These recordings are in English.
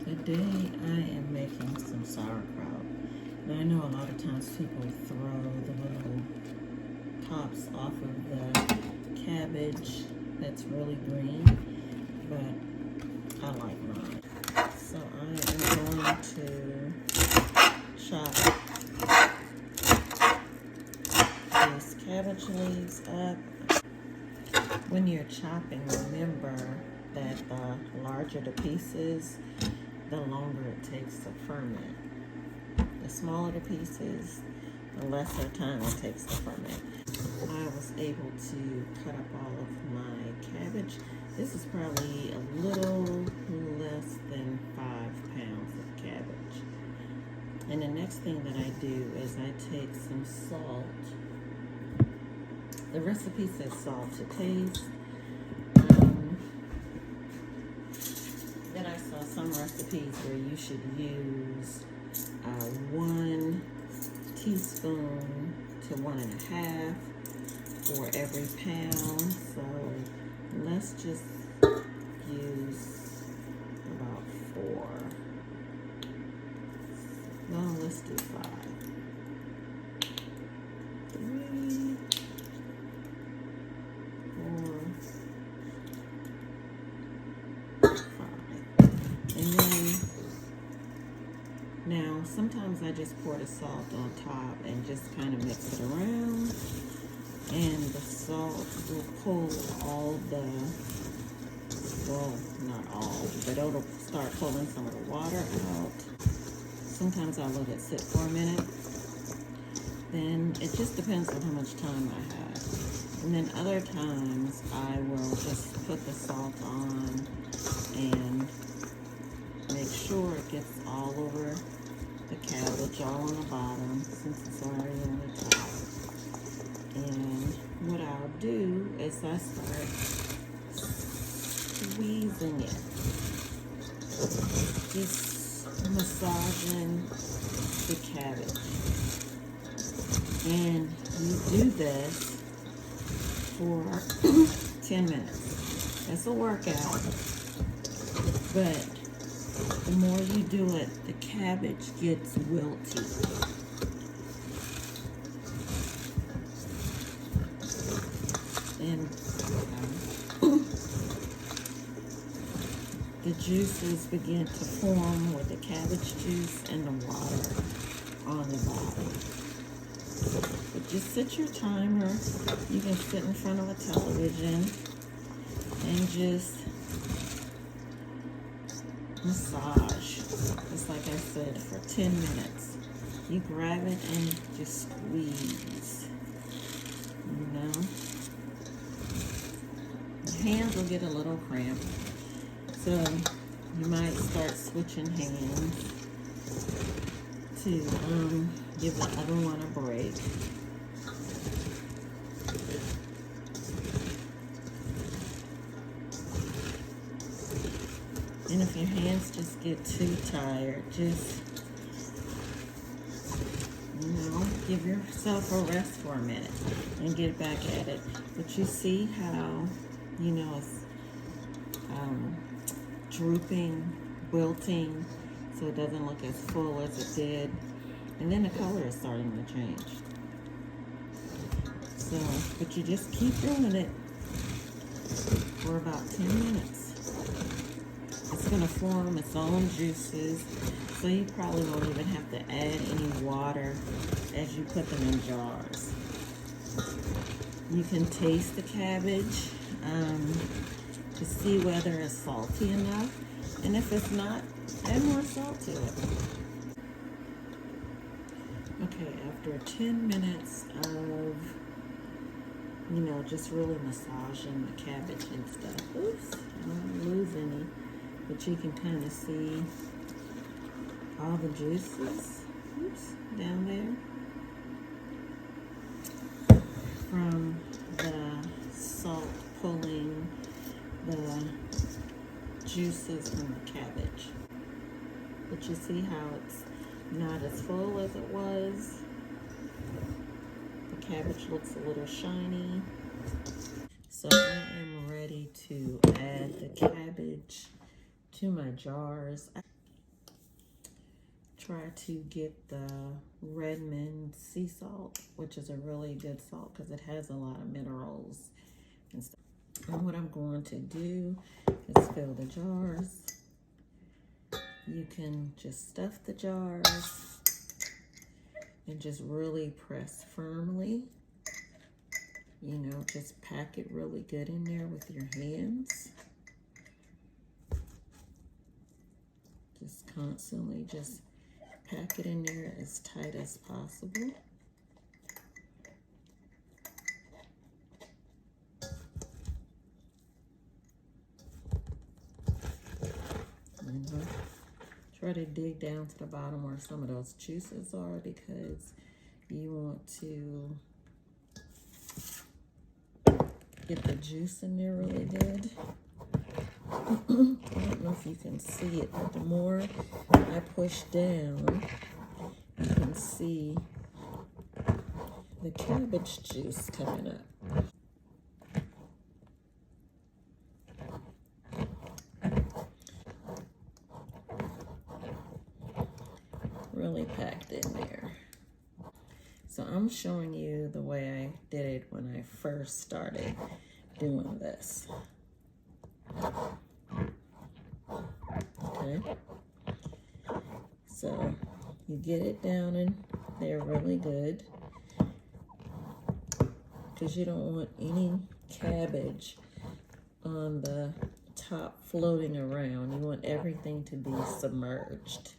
Today I am making some sauerkraut. Now I know a lot of times people throw the little tops off of the cabbage that's really green, but I like mine. So I am going to chop these cabbage leaves up. When you're chopping, remember that the larger the pieces, the longer it takes to ferment. The smaller the pieces, the lesser time it takes to ferment. I was able to cut up all of my cabbage. This is probably a little less than 5 pounds of cabbage. And the next thing that I do is I take some salt. The recipe says salt to taste. Then I saw some recipes where you should use 1 teaspoon to 1.5 for every pound. So let's just use about 4. No, let's do 5. 3, 4, 5. And then, now sometimes I just pour the salt on top and just kind of mix it around. And the salt will pull all the, well, not all, but it'll start pulling some of the water out. Sometimes I'll let it sit for a minute. Then it just depends on how much time I have. And then other times I will just put the salt on and make sure it gets all over the cabbage, all on the bottom, since it's already on the top. And what I'll do is I start squeezing it. Just massaging the cabbage. And you do this for 10 minutes. It's a workout, but the more you do it, the cabbage gets wilty. And the juices begin to form with the cabbage juice and the water on the bottom. But just set your timer. You can sit in front of a television and just massage, just like I said, for 10 minutes. You grab it and just squeeze, you know. Your hands will get a little cramped, so you might start switching hands to give the other one a break. And if your hands just get too tired, just, you know, give yourself a rest for a minute and get back at it. But you see how, you know, it's drooping, wilting, so it doesn't look as full as it did. And then the color is starting to change. So, but you just keep doing it for about 10 minutes. It's going to form its own juices, so you probably won't even have to add any water as you put them in jars. You can taste the cabbage to see whether it's salty enough, and if it's not, add more salt to it. Okay, after 10 minutes of, you know, just really massaging the cabbage and stuff. Oops, I don't want to lose any. But you can kind of see all the juices, oops, down there, from the salt pulling the juices from the cabbage. But you see how it's not as full as it was. The cabbage looks a little shiny. So I am ready to add the cabbage to my jars. try to get the Redmond sea salt, which is a really good salt because it has a lot of minerals and stuff. And what I'm going to do is fill the jars. You can just stuff the jars and just really press firmly. You know, just pack it really good in there with your hands. Just constantly just pack it in there as tight as possible. Try to dig down to the bottom where some of those juices are because you want to get the juice in there really good. I don't know if you can see it, but the more I push down, you can see the cabbage juice coming up. Really packed in there. So I'm showing you the way I did it when I first started doing this. Okay. So you get it down in there really good because you don't want any cabbage on the top floating around. You want everything to be submerged.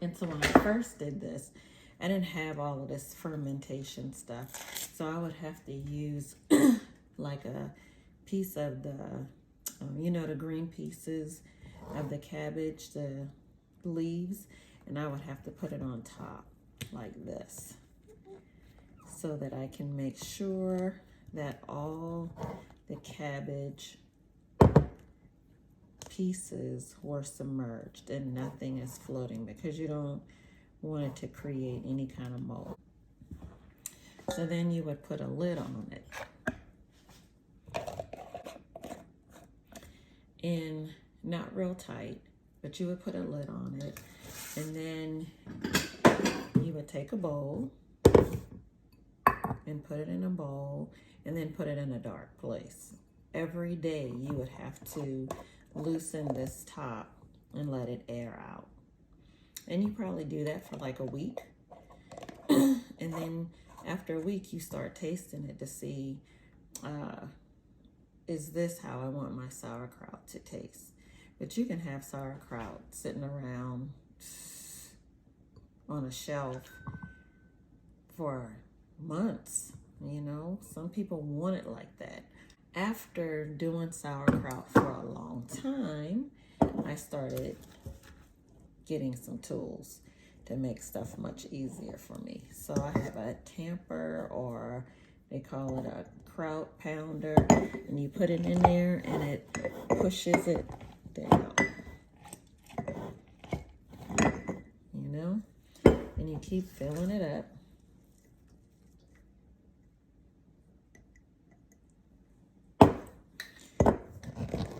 And so when I first did this, I didn't have all of this fermentation stuff. So I would have to use like a piece of the, you know, the green pieces of the cabbage, the leaves, and I would have to put it on top like this so that I can make sure that all the cabbage pieces were submerged and nothing is floating because you don't want it to create any kind of mold. So then you would put a lid on it. And not real tight, but you would put a lid on it. And then you would take a bowl and put it in a bowl and then put it in a dark place. Every day you would have to loosen this top and let it air out. And you probably do that for like a week. And then after a week, you start tasting it to see, is this how I want my sauerkraut to taste? But you can have sauerkraut sitting around on a shelf for months, you know? Some people want it like that. After doing sauerkraut for a long time, I started getting some tools to make stuff much easier for me. So I have a tamper, or they call it a kraut pounder, and you put it in there and it pushes it down, you know, and you keep filling it up.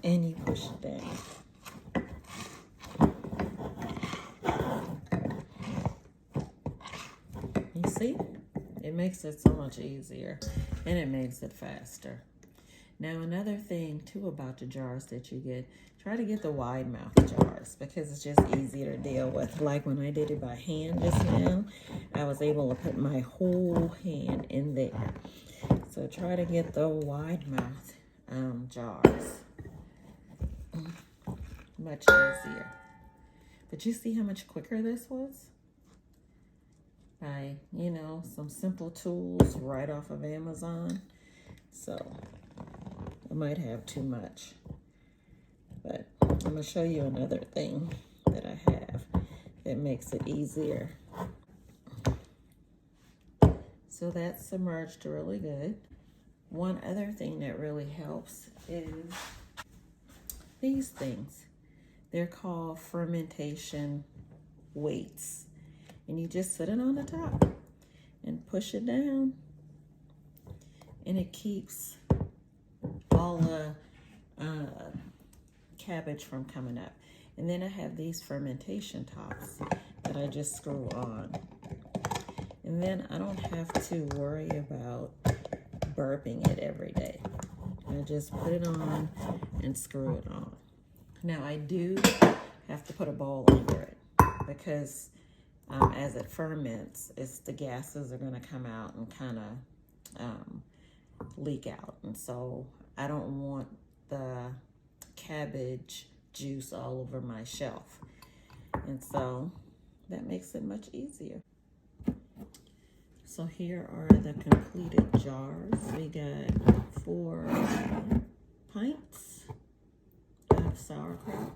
And you push it down. You see? It makes it so much easier, and it makes it faster. Now, another thing too about the jars that you get, try to get the wide mouth jars because it's just easier to deal with. Like when I did it by hand just now, I was able to put my whole hand in there. So try to get the wide mouth jars. Much easier. But you see how much quicker this was? By, you know, some simple tools right off of Amazon. So I might have too much. But I'm going to show you another thing that I have that makes it easier. So that's submerged really good. One other thing that really helps is these things. They're called fermentation weights. And you just sit it on the top and push it down. And it keeps all the cabbage from coming up. And then I have these fermentation tops that I just screw on. And then I don't have to worry about burping it every day. I just put it on and screw it on. Now I do have to put a bowl under it because as it ferments, the gases are going to come out and kind of leak out. And so I don't want the cabbage juice all over my shelf. And so that makes it much easier. So here are the completed jars. We got 4 pints of sauerkraut.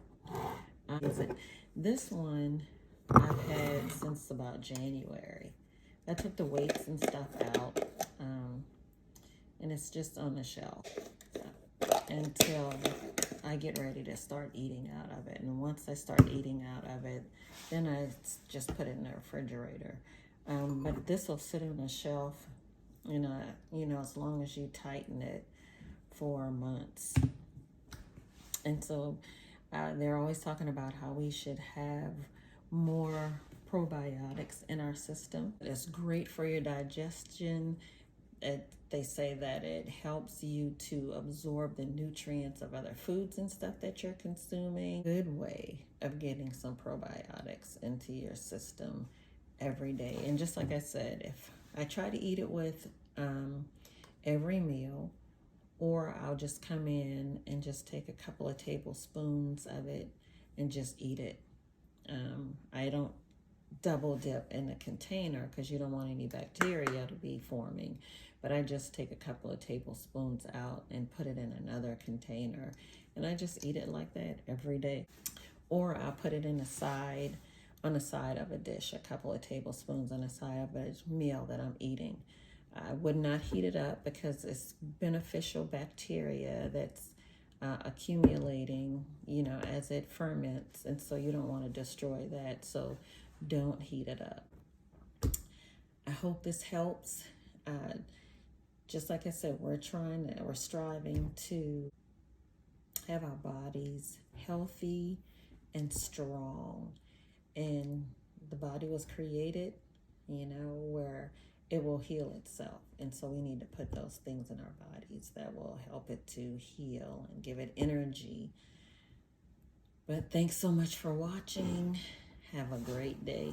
This one I've had since about January. I took the weights and stuff out, and it's just on the shelf until I get ready to start eating out of it. And once I start eating out of it, then I just put it in the refrigerator. But this will sit on the shelf, as long as you tighten it, for months. And so they're always talking about how we should have more probiotics in our system. It's great for your digestion. They say that it helps you to absorb the nutrients of other foods and stuff that you're consuming. Good way of getting some probiotics into your system every day. And just like I said, if I try to eat it with every meal, or I'll just come in and just take a couple of tablespoons of it and just eat it. I don't double dip in the container because you don't want any bacteria to be forming, but I just take a couple of tablespoons out and put it in another container, and I just eat it like that every day. Or I'll put it on the side of a dish, a couple of tablespoons on the side of a meal that I'm eating. I would not heat it up because it's beneficial bacteria that's accumulating, as it ferments, and so you don't want to destroy that, so don't heat it up. I hope this helps. Just like I said, we're striving to have our bodies healthy and strong, and the body was created, where it will heal itself. And so we need to put those things in our bodies that will help it to heal and give it energy. But thanks so much for watching. Have a great day.